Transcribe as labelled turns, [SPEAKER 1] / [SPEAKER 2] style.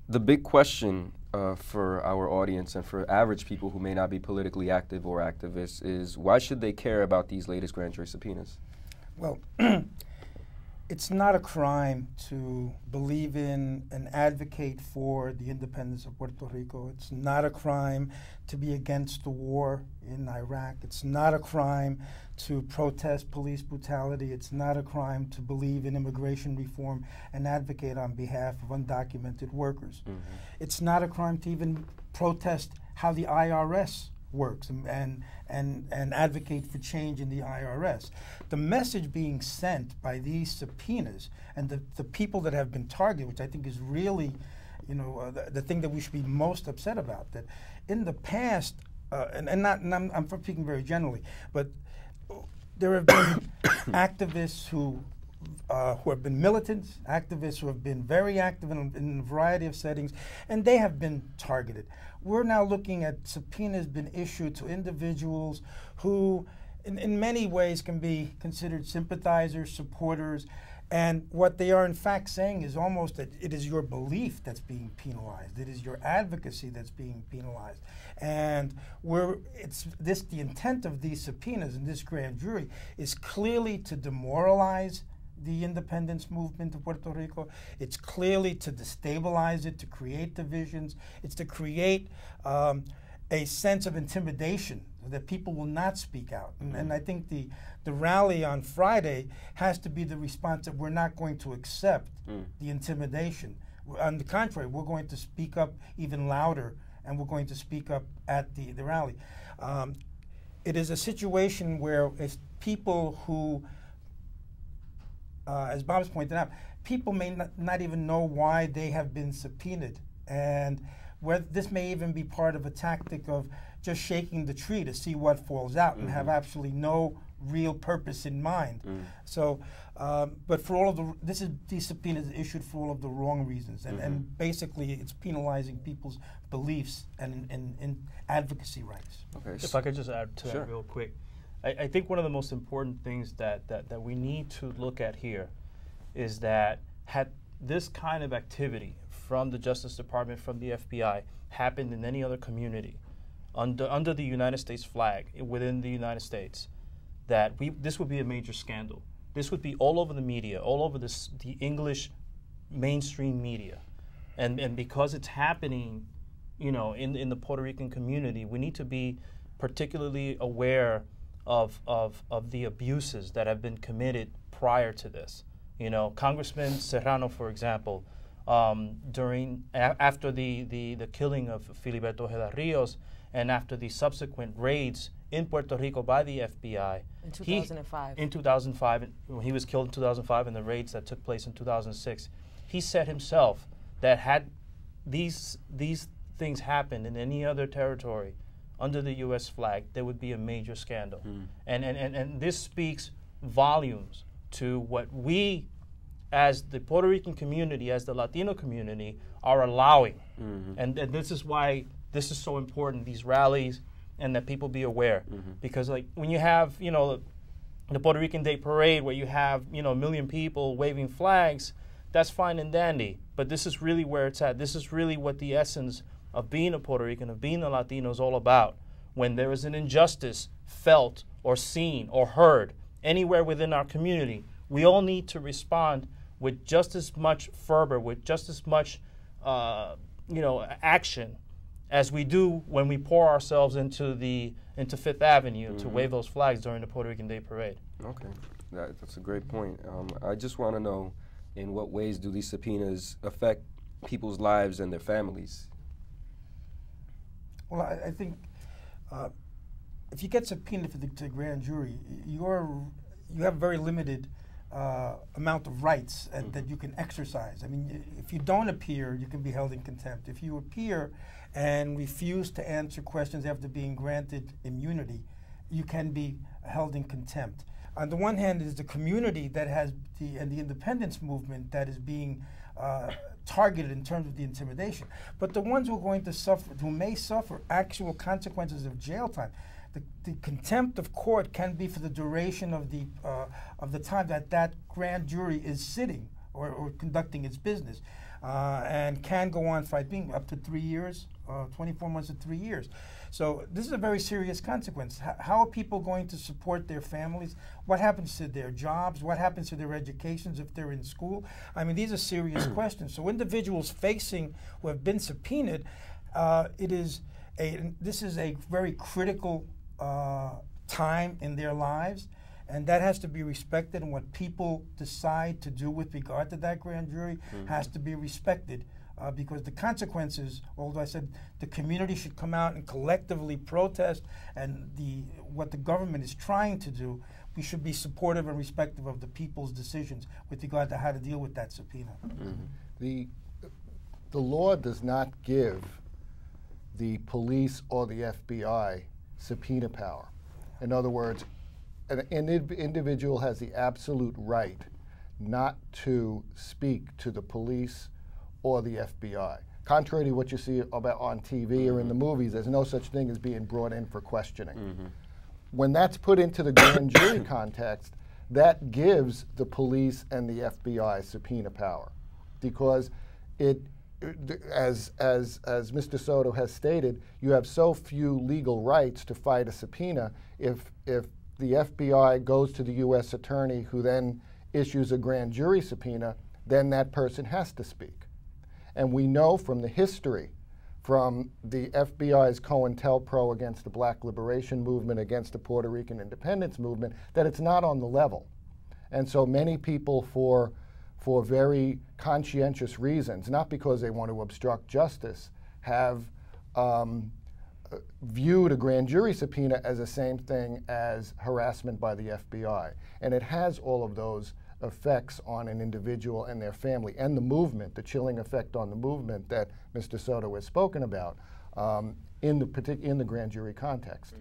[SPEAKER 1] The big question for our audience and for average people who may not be politically active or activists is, why should they care about these latest grand jury subpoenas?
[SPEAKER 2] Well, it's not a crime to believe in and advocate for the independence of Puerto Rico. It's not a crime to be against the war in Iraq. It's not a crime to protest police brutality. It's not a crime to believe in immigration reform and advocate on behalf of undocumented workers. Mm-hmm. It's not a crime to even protest how the IRS works and advocate for change in the IRS. The message being sent by these subpoenas and the people that have been targeted, which I think is really, the thing that we should be most upset about, that in the past, I'm speaking very generally, but there have been activists who have been militants, activists who have been very active in a variety of settings, and they have been targeted. We're now looking at subpoenas been issued to individuals who, in many ways, can be considered sympathizers, supporters, and what they are in fact saying is almost that it is your belief that's being penalized. It is your advocacy that's being penalized. And the intent of these subpoenas in this grand jury is clearly to demoralize the independence movement of Puerto Rico. It's clearly to destabilize it, to create divisions. It's to create a sense of intimidation that people will not speak out. And I think the rally on Friday has to be the response that we're not going to accept the intimidation. On the contrary, we're going to speak up even louder, and we're going to speak up at the rally. It is a situation where it's people who, as Bob's pointed out, people may not even know why they have been subpoenaed, and whether this may even be part of a tactic of just shaking the tree to see what falls out and have absolutely no real purpose in mind. So, but for all of these subpoenas are issued for all of the wrong reasons, and basically it's penalizing people's beliefs and advocacy rights.
[SPEAKER 3] Okay. If I could just add to that real quick. I think one of the most important things that we need to look at here is that had this kind of activity from the Justice Department, from the FBI, happened in any other community under the United States flag within the United States, that this would be a major scandal. This would be all over the media, all over the English mainstream media. And because it's happening, in the Puerto Rican community, we need to be particularly aware of the abuses that have been committed prior to this. Congressman Serrano, for example, after the killing of Filiberto Ojeda Rios and after the subsequent raids in Puerto Rico by the FBI.
[SPEAKER 4] In 2005.
[SPEAKER 3] In 2005, when he was killed in 2005 and the raids that took place in 2006, he said himself that had these things happened in any other territory under the U.S. flag, there would be a major scandal. And this speaks volumes to what we, as the Puerto Rican community, as the Latino community, are allowing. And this is why this is so important, these rallies, and that people be aware. Because like when you have, the Puerto Rican Day Parade where you have, a million people waving flags, that's fine and dandy. But this is really where it's at. This is really what the essence of being a Puerto Rican, of being a Latino is all about. When there is an injustice felt or seen or heard anywhere within our community, we all need to respond with just as much fervor, with just as much action as we do when we pour ourselves into Fifth Avenue to wave those flags during the Puerto Rican Day Parade.
[SPEAKER 1] Okay, that's a great point. I just want to know, in what ways do these subpoenas affect people's lives and their families?
[SPEAKER 2] Well, I think if you get subpoenaed for the grand jury, you have very limited amount of rights that you can exercise. I mean, if you don't appear, you can be held in contempt. If you appear and refuse to answer questions after being granted immunity, you can be held in contempt. On the one hand, it is the community that has the independence movement that is being targeted in terms of the intimidation. But the ones who are going to suffer, who may suffer actual consequences of jail time, the contempt of court can be for the duration of the time that grand jury is sitting or conducting its business, and can go on for, I think, up to 3 years, 24 months to 3 years. So this is a very serious consequence. How are people going to support their families? What happens to their jobs? What happens to their educations if they're in school? I mean, these are serious questions. So individuals who have been subpoenaed, this is a very critical time in their lives, and that has to be respected, and what people decide to do with regard to that grand jury has to be respected, because the consequences, although I said the community should come out and collectively protest, and what the government is trying to do, we should be supportive and respectful of the people's decisions with regard to how to deal with that subpoena.
[SPEAKER 4] The law does not give the police or the FBI subpoena power. In other words, an individual has the absolute right not to speak to the police or the FBI. Contrary to what you see about on TV or in the movies, there's no such thing as being brought in for questioning. When that's put into the grand jury context, that gives the police and the FBI subpoena power, because as Mr. Soto has stated, you have so few legal rights to fight a subpoena. If the FBI goes to the U.S. attorney, who then issues a grand jury subpoena, then that person has to speak. And we know from the history, from the FBI's COINTELPRO against the Black Liberation Movement, against the Puerto Rican independence movement, that it's not on the level. And so many people, for very conscientious reasons, not because they want to obstruct justice, have viewed a grand jury subpoena as the same thing as harassment by the FBI. And it has all of those effects on an individual and their family, and the movement, the chilling effect on the movement that Mr. Soto has spoken about in the grand jury context.